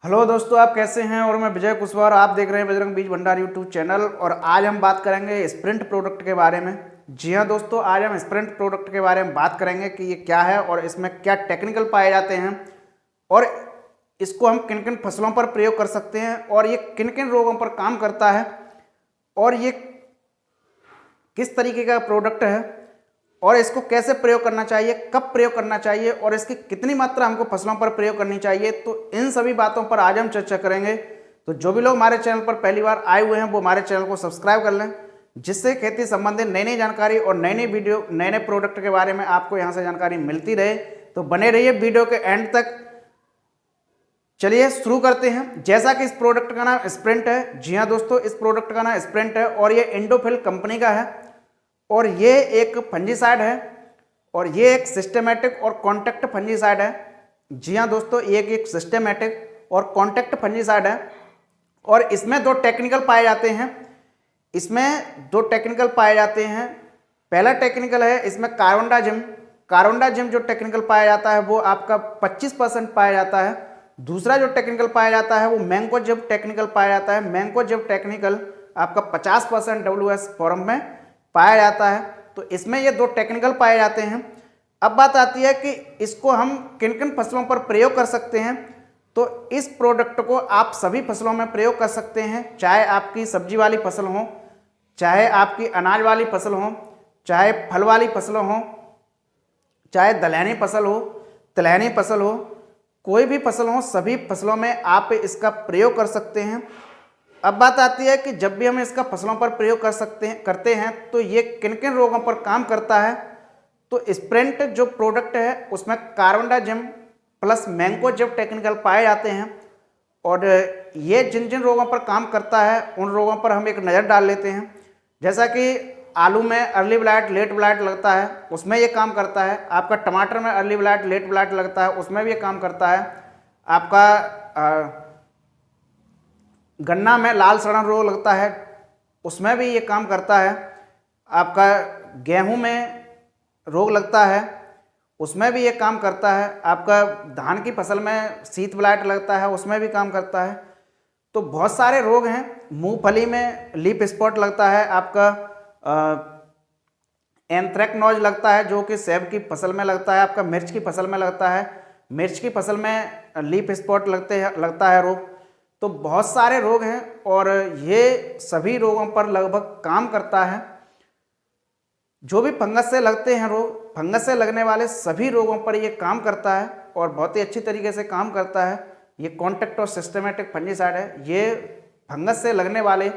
Hello दोस्तों, आप कैसे हैं। और मैं विजय कुशवाहा, आप देख रहे हैं बजरंग बीज भंडार यूट्यूब चैनल। और आज हम बात करेंगे स्प्रिंट प्रोडक्ट के बारे में। जी हाँ दोस्तों, आज हम स्प्रिंट प्रोडक्ट के बारे में बात करेंगे कि ये क्या है और इसमें क्या टेक्निकल पाए जाते हैं और इसको हम किन किन फसलों पर प्रयोग कर सकते हैं और ये किन किन रोगों पर काम करता है और ये किस तरीके का प्रोडक्ट है और इसको कैसे प्रयोग करना चाहिए, कब प्रयोग करना चाहिए और इसकी कितनी मात्रा हमको फसलों पर प्रयोग करनी चाहिए। तो इन सभी बातों पर आज हम चर्चा करेंगे। तो जो भी लोग हमारे चैनल पर पहली बार आए हुए हैं वो हमारे चैनल को सब्सक्राइब कर लें, जिससे खेती संबंधित नई नई जानकारी और नई नई वीडियो, नए नए प्रोडक्ट के बारे में आपको यहाँ से जानकारी मिलती रहे। तो बने रहिए वीडियो के एंड तक। चलिए शुरू करते हैं। जैसा कि इस प्रोडक्ट का नाम स्प्रिंट है, जी हाँ दोस्तों, इस प्रोडक्ट का नाम स्प्रिंट है और ये इंडोफिल कंपनी का है और ये एक फंजीसाइड है और ये एक सिस्टेमेटिक और कॉन्टैक्ट फंजीसाइड है। जी हाँ दोस्तों, ये एक सिस्टेमेटिक और कॉन्टैक्ट फंजीसाइड है और इसमें दो टेक्निकल पाए जाते हैं। पहला टेक्निकल है इसमें कार्बोंडाजिम जो टेक्निकल पाया जाता है वो आपका 25% पाया जाता है। दूसरा जो टेक्निकल पाया जाता है वो मैंकोजेब टेक्निकल पाया जाता है। मैंकोजेब टेक्निकल आपका 50% WS फॉर्म में पाया जाता है। तो इसमें ये दो टेक्निकल पाए जाते हैं। अब बात आती है कि इसको हम किन किन फसलों पर प्रयोग कर सकते हैं। तो इस प्रोडक्ट को आप सभी फसलों में प्रयोग कर सकते हैं, चाहे आपकी सब्जी वाली फसल हो, चाहे आपकी अनाज वाली फसल हो, चाहे फल वाली फसल हो, चाहे दलहनी फसल हो, तिलहनी फसल हो, कोई भी फसल हो, सभी फसलों में आप इसका प्रयोग कर सकते हैं। अब बात आती है कि जब भी हम इसका फसलों पर प्रयोग करते हैं तो ये किन किन रोगों पर काम करता है। तो स्प्रिंट जो प्रोडक्ट है उसमें कार्बोंडाजिम प्लस मैंकोजेब टेक्निकल पाए जाते हैं और ये जिन जिन रोगों पर काम करता है उन रोगों पर हम एक नज़र डाल लेते हैं। जैसा कि आलू में अर्ली ब्लाइट लेट ब्लाइट लगता है, उसमें ये काम करता है। आपका टमाटर में अर्ली ब्लाइट लेट ब्लाइट लगता है, उसमें भी ये काम करता है। आपका गन्ना में लाल सड़न रोग लगता है, उसमें भी ये काम करता है। आपका गेहूं में रोग लगता है, उसमें भी ये काम करता है। आपका धान की फसल में शीत ब्लाइट लगता है, उसमें भी काम करता है। तो बहुत सारे रोग हैं। मूंगफली में लीफ स्पॉट लगता है, आपका एंथ्रेक्नोज लगता है जो कि सेब की फसल में लगता है, आपका मिर्च की फसल में लगता है। मिर्च की फसल में लीफ स्पॉट लगता है रोग। तो बहुत सारे रोग हैं और ये सभी रोगों पर लगभग काम करता है। जो भी फंगस से लगते हैं रोग, फंगस से लगने वाले सभी रोगों पर ये काम करता है और बहुत ही अच्छी तरीके से काम करता है। ये कॉन्टैक्ट और सिस्टेमेटिक फंजीसाइड है। ये फंगस से लगने वाले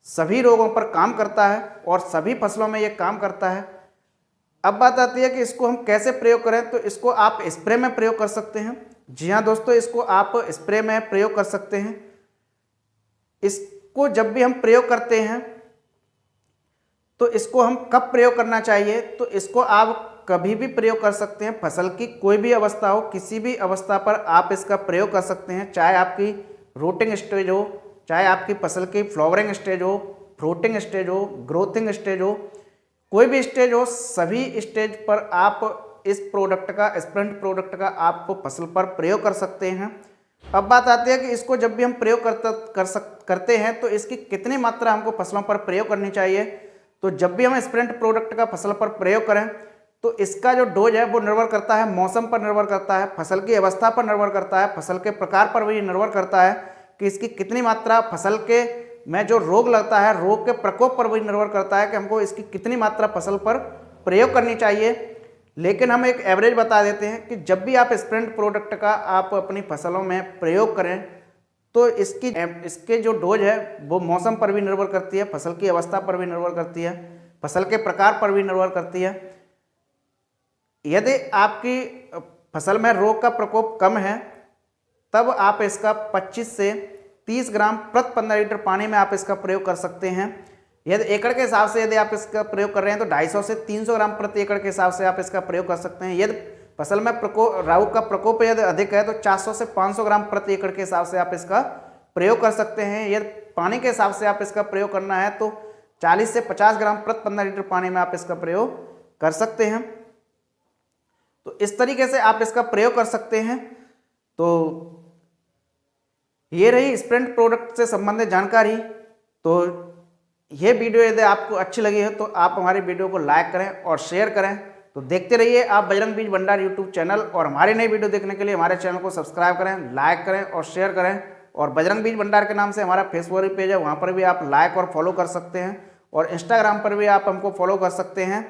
सभी रोगों पर काम करता है और सभी फसलों में ये काम करता है। अब बात आती है कि इसको हम कैसे प्रयोग करें। तो इसको आप स्प्रे में प्रयोग कर सकते हैं। जी हाँ दोस्तों, इसको आप स्प्रे में प्रयोग कर सकते हैं। इसको जब भी हम प्रयोग करते हैं तो इसको हम कब प्रयोग करना चाहिए। तो इसको आप कभी भी प्रयोग कर सकते हैं। फसल की कोई भी अवस्था हो, किसी भी अवस्था पर आप इसका प्रयोग कर सकते हैं। चाहे आपकी रूटिंग स्टेज हो, चाहे आपकी फसल की फ्लावरिंग स्टेज हो, फ्रूटिंग स्टेज हो, ग्रोथिंग स्टेज हो, कोई भी स्टेज हो, सभी स्टेज पर आप इस प्रोडक्ट का, स्प्रिंट प्रोडक्ट का आप फसल पर प्रयोग कर सकते हैं। अब बात आती है कि इसको जब भी हम प्रयोग करते हैं तो इसकी कितनी मात्रा हमको फसलों पर प्रयोग करनी चाहिए। तो जब भी हम स्प्रिंट प्रोडक्ट का फसल पर प्रयोग करें तो इसका जो डोज है वो निर्भर करता है, मौसम पर निर्भर करता है, फसल की अवस्था पर निर्भर करता है, फसल के प्रकार पर भी निर्भर करता है कि इसकी कितनी मात्रा, फसल के में जो रोग लगता है, रोग के प्रकोप पर भी निर्भर करता है कि हमको इसकी कितनी मात्रा फसल पर प्रयोग करनी चाहिए। लेकिन हम एक एवरेज बता देते हैं कि जब भी आप स्प्रिंट प्रोडक्ट का आप अपनी फसलों में प्रयोग करें तो इसके जो डोज है वो मौसम पर भी निर्भर करती है, फसल की अवस्था पर भी निर्भर करती है, फसल के प्रकार पर भी निर्भर करती है। यदि आपकी फसल में रोग का प्रकोप कम है तब आप इसका 25 से 30 ग्राम प्रति 15 लीटर पानी में आप इसका प्रयोग कर सकते हैं। यदि एकड़ के हिसाब से यदि आप इसका प्रयोग कर रहे हैं तो 250 से 300 ग्राम प्रति एकड़ के हिसाब से आप इसका प्रयोग कर सकते हैं। यदि फसल में रोग का प्रकोप यदि अधिक है तो 400 से 500 ग्राम प्रति एकड़ के हिसाब से आप इसका प्रयोग कर सकते हैं। यदि पानी के हिसाब से आप इसका प्रयोग करना है तो 40 से 50 ग्राम प्रति 15 लीटर पानी में आप इसका प्रयोग कर सकते हैं। तो इस तरीके से आप इसका प्रयोग कर सकते हैं। तो ये रही स्प्रिंट प्रोडक्ट से संबंधित जानकारी। तो ये वीडियो यदि आपको अच्छी लगी है तो आप हमारी वीडियो को लाइक करें और शेयर करें। तो देखते रहिए आप बजरंग बीज भंडार यूट्यूब चैनल, और हमारी नई वीडियो देखने के लिए हमारे चैनल को सब्सक्राइब करें, लाइक करें और शेयर करें। और बजरंग बीज भंडार के नाम से हमारा फेसबुक पेज है, वहाँ पर भी आप लाइक और फॉलो कर सकते हैं, और इंस्टाग्राम पर भी आप हमको फॉलो कर सकते हैं।